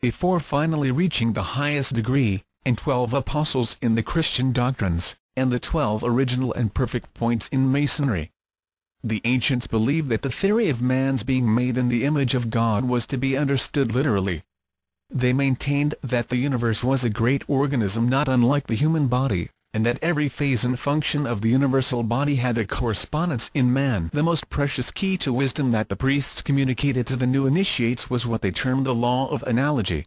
before finally reaching the highest degree, and 12 apostles in the Christian doctrines, and the 12 original and perfect points in Masonry. The ancients believed that the theory of man's being made in the image of God was to be understood literally. They maintained that the universe was a great organism not unlike the human body, and that every phase and function of the universal body had a correspondence in man. The most precious key to wisdom that the priests communicated to the new initiates was what they termed the law of analogy.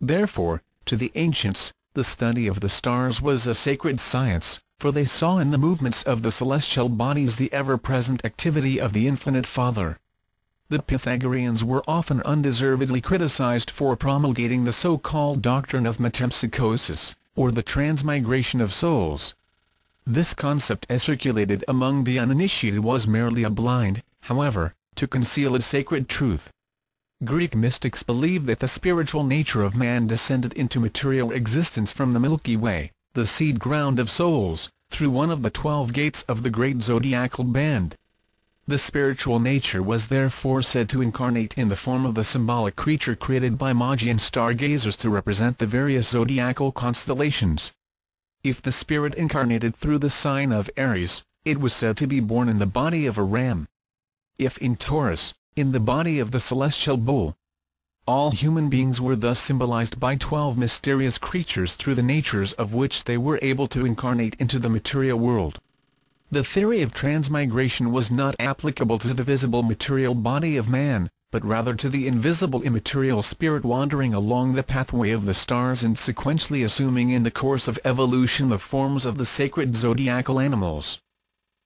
Therefore, to the ancients, the study of the stars was a sacred science, for they saw in the movements of the celestial bodies the ever-present activity of the Infinite Father. The Pythagoreans were often undeservedly criticized for promulgating the so-called doctrine of metempsychosis, or the transmigration of souls. This concept as circulated among the uninitiated was merely a blind, however, to conceal a sacred truth. Greek mystics believed that the spiritual nature of man descended into material existence from the Milky Way, the seed ground of souls, through one of the 12 gates of the great zodiacal band. The spiritual nature was therefore said to incarnate in the form of the symbolic creature created by Magian stargazers to represent the various zodiacal constellations. If the spirit incarnated through the sign of Aries, it was said to be born in the body of a ram. If in Taurus, in the body of the celestial bull. All human beings were thus symbolized by 12 mysterious creatures through the natures of which they were able to incarnate into the material world. The theory of transmigration was not applicable to the visible material body of man, but rather to the invisible immaterial spirit wandering along the pathway of the stars and sequentially assuming in the course of evolution the forms of the sacred zodiacal animals.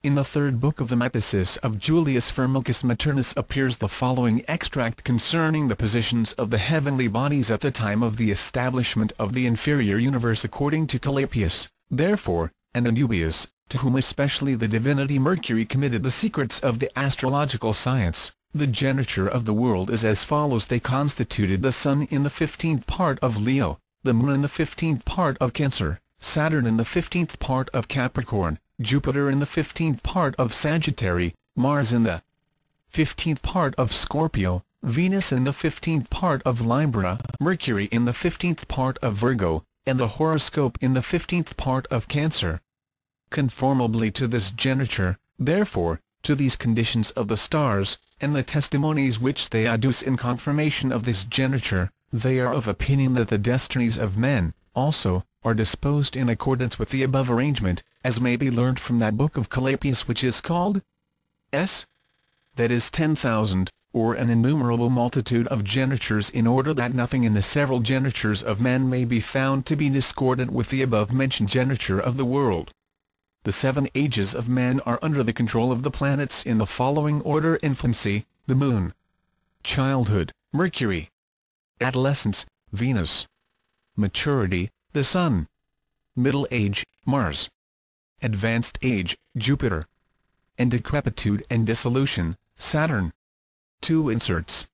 In the third book of the Metathesis of Julius Firmicus Maternus appears the following extract concerning the positions of the heavenly bodies at the time of the establishment of the inferior universe according to Calapius, therefore, and Anubius, to whom especially the divinity Mercury committed the secrets of the astrological science. The geniture of the world is as follows: they constituted the Sun in the 15th part of Leo, the Moon in the 15th part of Cancer, Saturn in the 15th part of Capricorn, Jupiter in the 15th part of Sagittarius, Mars in the 15th part of Scorpio, Venus in the 15th part of Libra, Mercury in the 15th part of Virgo, and the horoscope in the 15th part of Cancer. Conformably to this geniture, therefore, to these conditions of the stars, and the testimonies which they adduce in confirmation of this geniture, they are of opinion that the destinies of men, also, are disposed in accordance with the above arrangement, as may be learnt from that book of Calapius which is called S. that is 10,000, or an innumerable multitude of genitures, in order that nothing in the several genitures of men may be found to be discordant with the above-mentioned geniture of the world. The 7 ages of man are under the control of the planets in the following order: infancy, the Moon; childhood, Mercury; adolescence, Venus; maturity, the Sun; middle age, Mars; advanced age, Jupiter; and decrepitude and dissolution, Saturn. 2 inserts.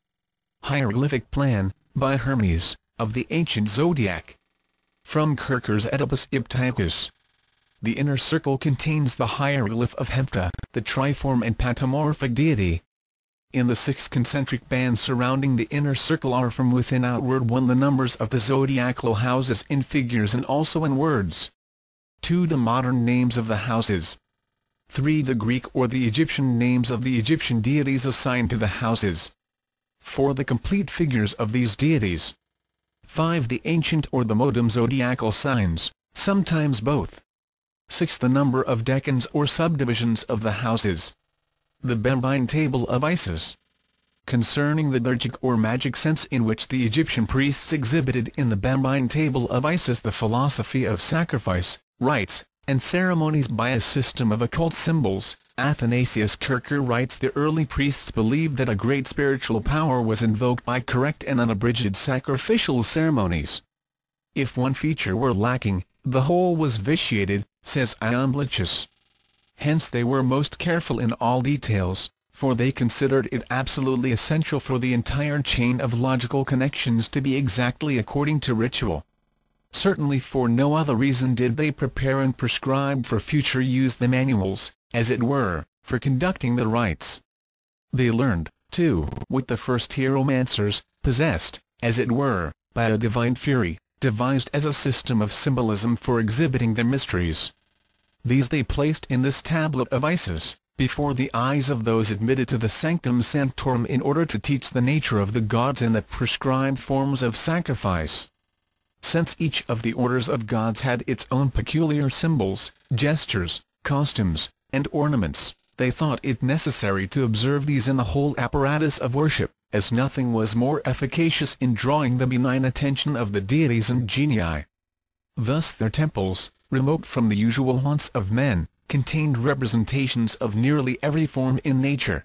Hieroglyphic plan, by Hermes, of the ancient zodiac. From Kircher's Oedipus Iptychus. The inner circle contains the hieroglyph of Hepta, the triform and patomorphic deity. In the 6 concentric bands surrounding the inner circle are from within outward 1 the numbers of the zodiacal houses in figures and also in words. 2 the modern names of the houses. 3 the Greek or the Egyptian names of the Egyptian deities assigned to the houses. 4 the complete figures of these deities. 5 the ancient or the modem zodiacal signs, sometimes both. 6 the number of decans or subdivisions of the houses. The Bambine Table of Isis. Concerning the liturgic or magic sense in which the Egyptian priests exhibited in the Bambine Table of Isis the philosophy of sacrifice, rites, and ceremonies by a system of occult symbols, Athanasius Kircher writes, the early priests believed that a great spiritual power was invoked by correct and unabridged sacrificial ceremonies. If one feature were lacking, the whole was vitiated, says Iamblichus. Hence they were most careful in all details, for they considered it absolutely essential for the entire chain of logical connections to be exactly according to ritual. Certainly for no other reason did they prepare and prescribe for future use the manuals, as it were, for conducting the rites. They learned, too, what the first hieromancers possessed, as it were, by a divine fury, devised as a system of symbolism for exhibiting their mysteries. These they placed in this tablet of Isis, before the eyes of those admitted to the sanctum sanctorum in order to teach the nature of the gods and the prescribed forms of sacrifice. Since each of the orders of gods had its own peculiar symbols, gestures, costumes, and ornaments, they thought it necessary to observe these in the whole apparatus of worship, as nothing was more efficacious in drawing the benign attention of the deities and genii. Thus their temples, remote from the usual haunts of men, contained representations of nearly every form in nature.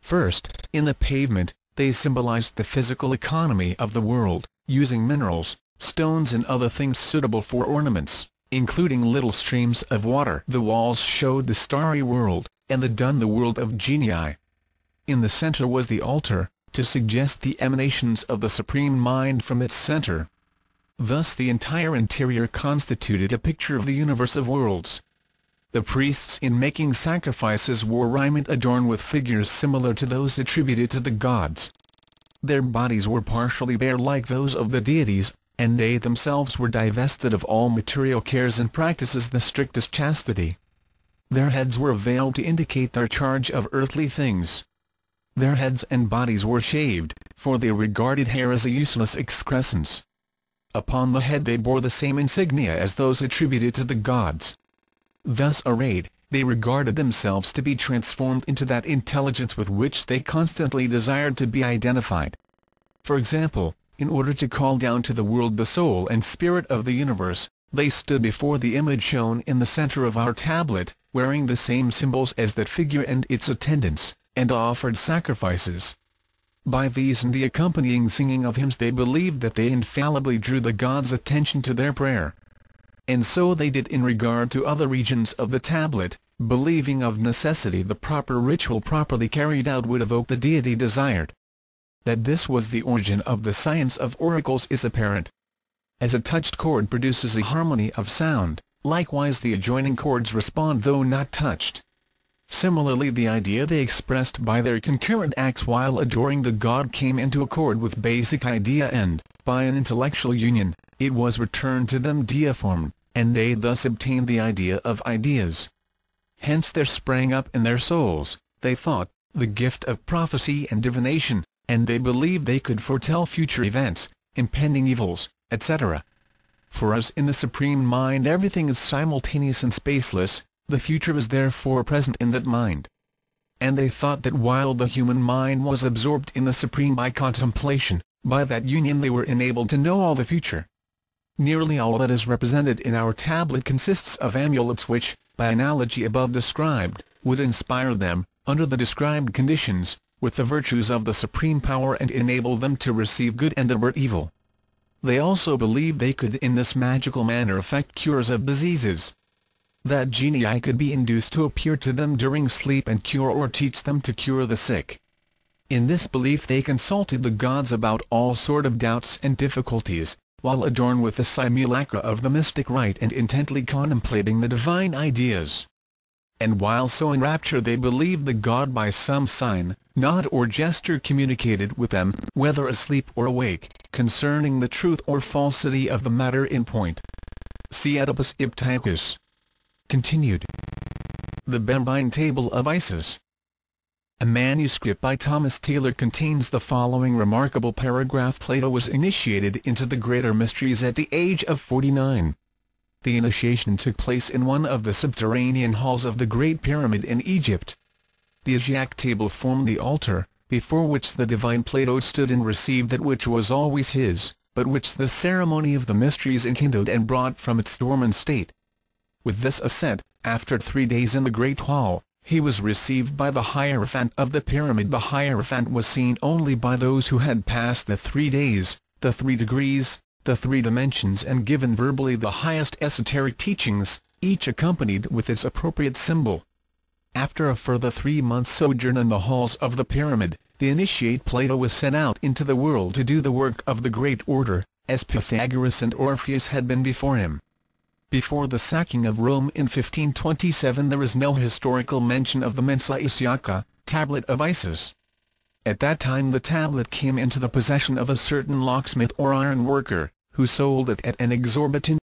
First, in the pavement, they symbolized the physical economy of the world, using minerals, stones and other things suitable for ornaments, including little streams of water. The walls showed the starry world, and the world of genii. In the center was the altar, to suggest the emanations of the Supreme Mind from its center. Thus the entire interior constituted a picture of the universe of worlds. The priests in making sacrifices wore raiment adorned with figures similar to those attributed to the gods. Their bodies were partially bare like those of the deities, and they themselves were divested of all material cares and practices the strictest chastity. Their heads were veiled to indicate their charge of earthly things. Their heads and bodies were shaved, for they regarded hair as a useless excrescence. Upon the head they bore the same insignia as those attributed to the gods. Thus arrayed, they regarded themselves to be transformed into that intelligence with which they constantly desired to be identified. For example, in order to call down to the world the soul and spirit of the universe, they stood before the image shown in the center of our tablet, wearing the same symbols as that figure and its attendants, and offered sacrifices. By these and the accompanying singing of hymns they believed that they infallibly drew the gods' attention to their prayer. And so they did in regard to other regions of the tablet, believing of necessity the proper ritual properly carried out would evoke the deity desired. That this was the origin of the science of oracles is apparent. As a touched chord produces a harmony of sound, likewise the adjoining chords respond though not touched. Similarly the idea they expressed by their concurrent acts while adoring the god came into accord with basic idea and, by an intellectual union, it was returned to them deiform, and they thus obtained the idea of ideas. Hence there sprang up in their souls, they thought, the gift of prophecy and divination, and they believed they could foretell future events, impending evils, etc. For us in the Supreme Mind everything is simultaneous and spaceless, the future is therefore present in that mind. And they thought that while the human mind was absorbed in the Supreme by contemplation, by that union they were enabled to know all the future. Nearly all that is represented in our tablet consists of amulets which, by analogy above described, would inspire them, under the described conditions, with the virtues of the supreme power and enable them to receive good and avert evil. They also believed they could in this magical manner effect cures of diseases. That genii could be induced to appear to them during sleep and cure or teach them to cure the sick. In this belief they consulted the gods about all sort of doubts and difficulties, while adorned with the simulacra of the mystic rite and intently contemplating the divine ideas. And while so enraptured they believed the god by some sign, nod or gesture communicated with them, whether asleep or awake, concerning the truth or falsity of the matter in point. See Oedipus Iptacus. Continued. The Bembine Table of Isis. A manuscript by Thomas Taylor contains the following remarkable paragraph: Plato was initiated into the greater mysteries at the age of 49. The initiation took place in one of the subterranean halls of the Great Pyramid in Egypt. The exact table formed the altar, before which the divine Plato stood and received that which was always his, but which the ceremony of the mysteries enkindled and brought from its dormant state. With this ascent, after 3 days in the Great Hall, he was received by the Hierophant of the Pyramid. The Hierophant was seen only by those who had passed the 3 days, the 3 degrees, the 3 dimensions and given verbally the highest esoteric teachings, each accompanied with its appropriate symbol. After a further 3 months' sojourn in the halls of the Pyramid, the initiate Plato was sent out into the world to do the work of the Great Order, as Pythagoras and Orpheus had been before him. Before the sacking of Rome in 1527 there is no historical mention of the Mensa Isiaca, Tablet of Isis. At that time the tablet came into the possession of a certain locksmith or iron worker, who sold it at an exorbitant